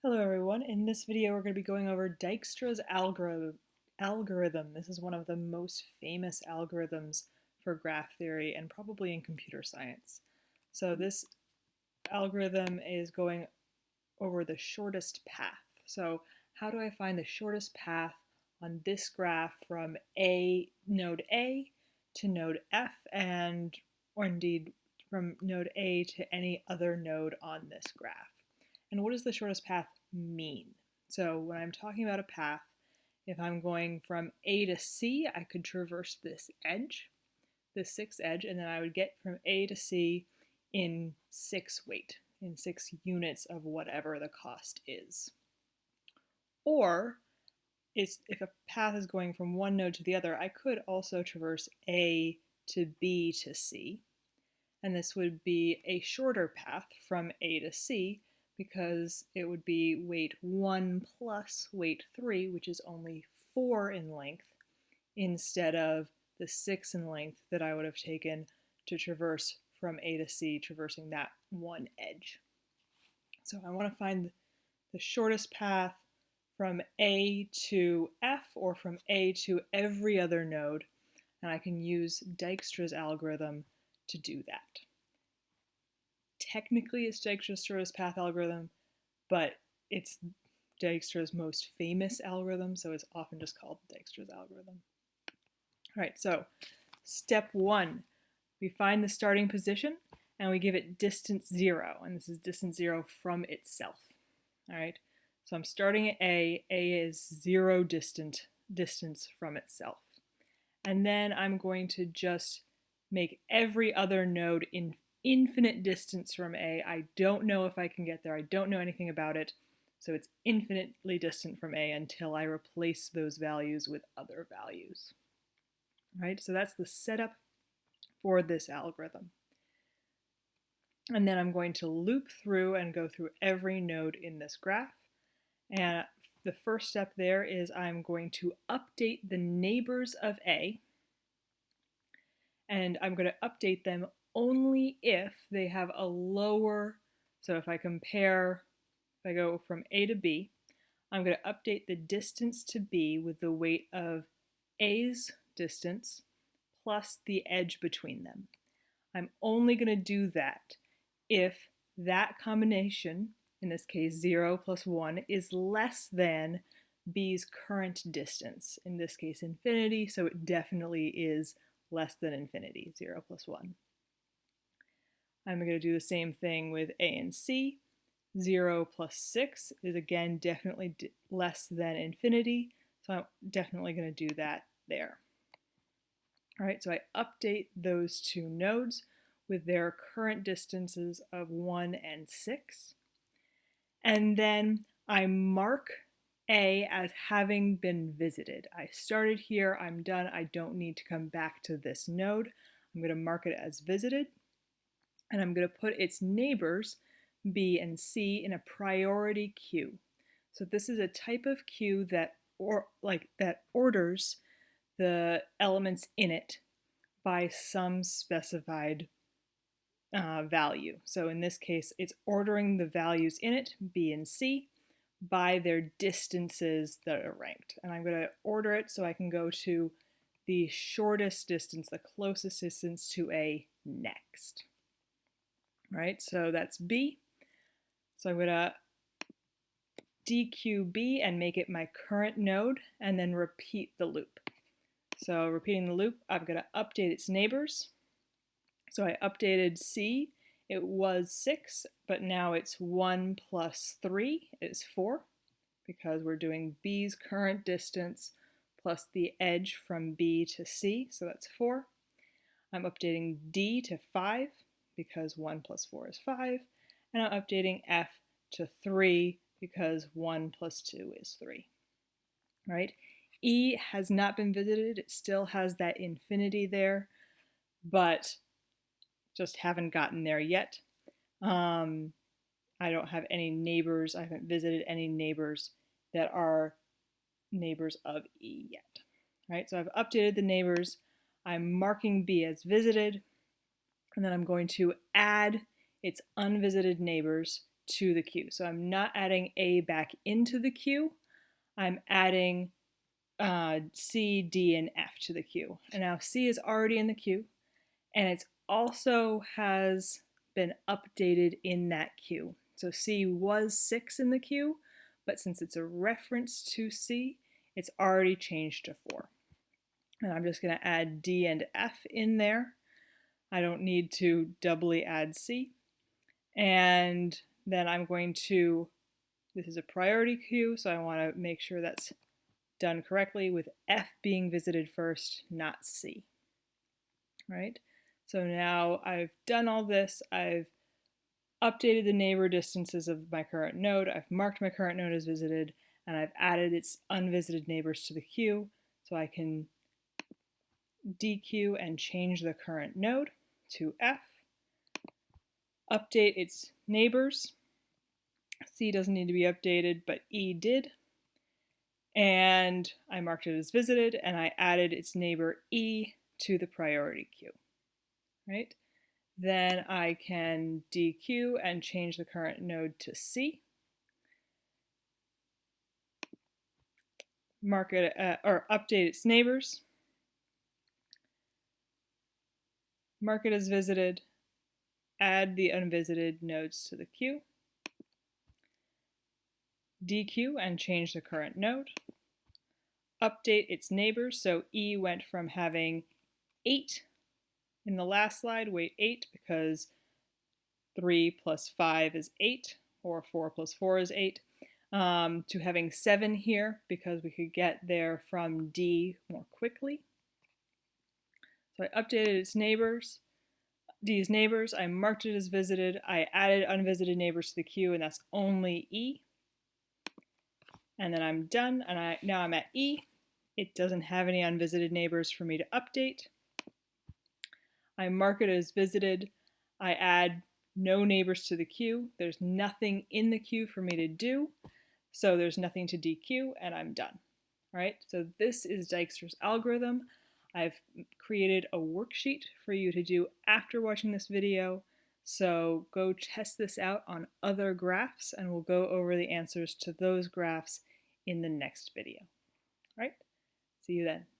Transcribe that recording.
Hello everyone, in this video we're going to be going over Dijkstra's algorithm. This is one of the most famous algorithms for graph theory and probably in computer science. So this algorithm is going over the shortest path. So how do I find the shortest path on this graph from node A to node F or indeed from node A to any other node on this graph? And what does the shortest path mean? So when I'm talking about a path, if I'm going from A to C, I could traverse this edge, this sixth edge, and then I would get from A to C in 6 weight, in 6 units of whatever the cost is. Or if a path is going from one node to the other, I could also traverse A to B to C. And this would be a shorter path from A to C because it would be weight 1 plus weight 3, which is only 4 in length, instead of the 6 in length that I would have taken to traverse from A to C, traversing that one edge. So I want to find the shortest path from A to F or from A to every other node, and I can use Dijkstra's algorithm to do that. Technically, it's Dijkstra's shortest path algorithm, but it's Dijkstra's most famous algorithm, so it's often just called Dijkstra's algorithm. All right, so step 1, we find the starting position and we give it distance 0, and this is distance 0 from itself. All right, so I'm starting at A. A is 0 distance from itself. And then I'm going to just make every other node in infinite distance from A. I don't know if I can get there. I don't know anything about it. So it's infinitely distant from A until I replace those values with other values. All right, so that's the setup for this algorithm. And then I'm going to loop through and go through every node in this graph. And the first step there is I'm going to update the neighbors of A. And I'm going to update them only if they have a lower, so if I go from A to B, I'm going to update the distance to B with the weight of A's distance plus the edge between them. I'm only going to do that if that combination, in this case 0 plus 1, is less than B's current distance, in this case infinity, so it definitely is less than infinity, 0 plus 1. I'm going to do the same thing with A and C. 0 plus 6 is again definitely less than infinity, so I'm definitely going to do that there. All right, so I update those two nodes with their current distances of 1 and 6. And then I mark A as having been visited. I started here, I'm done, I don't need to come back to this node. I'm going to mark it as visited, and I'm going to put its neighbors, B and C, in a priority queue. So this is a type of queue that orders the elements in it by some specified value. So in this case, it's ordering the values in it, B and C, by their distances that are ranked. And I'm going to order it so I can go to the shortest distance, the closest distance to A next. All right, so that's B. So I'm going to dequeue B and make it my current node, and then repeat the loop. So repeating the loop, I'm going to update its neighbors. So I updated C. It was 6, but now it's 1 plus 3 is 4, because we're doing B's current distance plus the edge from B to C, so that's 4. I'm updating D to 5, because 1 plus 4 is 5, and I'm updating F to 3, because 1 plus 2 is 3. All right? E has not been visited. It still has that infinity there, but just haven't gotten there yet. I don't have any neighbors. I haven't visited any neighbors that are neighbors of E yet. All right, so I've updated the neighbors. I'm marking B as visited, and then I'm going to add its unvisited neighbors to the queue. So I'm not adding A back into the queue. I'm adding C, D, and F to the queue. And now C is already in the queue, and it also has been updated in that queue. So C was 6 in the queue, but since it's a reference to C, it's already changed to 4. And I'm just going to add D and F in there. I don't need to doubly add C. And then I'm going to, this is a priority queue, so I want to make sure that's done correctly with F being visited first, not C. Right? So now I've done all this. I've updated the neighbor distances of my current node. I've marked my current node as visited, and I've added its unvisited neighbors to the queue, so I can dequeue and change the current node to F. Update its neighbors. C doesn't need to be updated, but E did. And I marked it as visited, and I added its neighbor E to the priority queue. Right? Then I can dequeue and change the current node to C. Mark it or update its neighbors. Mark it as visited. Add the unvisited nodes to the queue. Dequeue and change the current node. Update its neighbors. So E went from having 8 in the last slide, weight 8, because 3 plus 5 is 8, or 4 plus 4 is 8, to having 7 here because we could get there from D more quickly. So I updated its neighbors, D's neighbors. I marked it as visited. I added unvisited neighbors to the queue, and that's only E. And then I'm done, and now I'm at E. It doesn't have any unvisited neighbors for me to update. I mark it as visited. I add no neighbors to the queue. There's nothing in the queue for me to do, so there's nothing to dequeue, and I'm done. All right, so this is Dijkstra's algorithm. I've created a worksheet for you to do after watching this video, so go test this out on other graphs, and we'll go over the answers to those graphs in the next video. All right, see you then.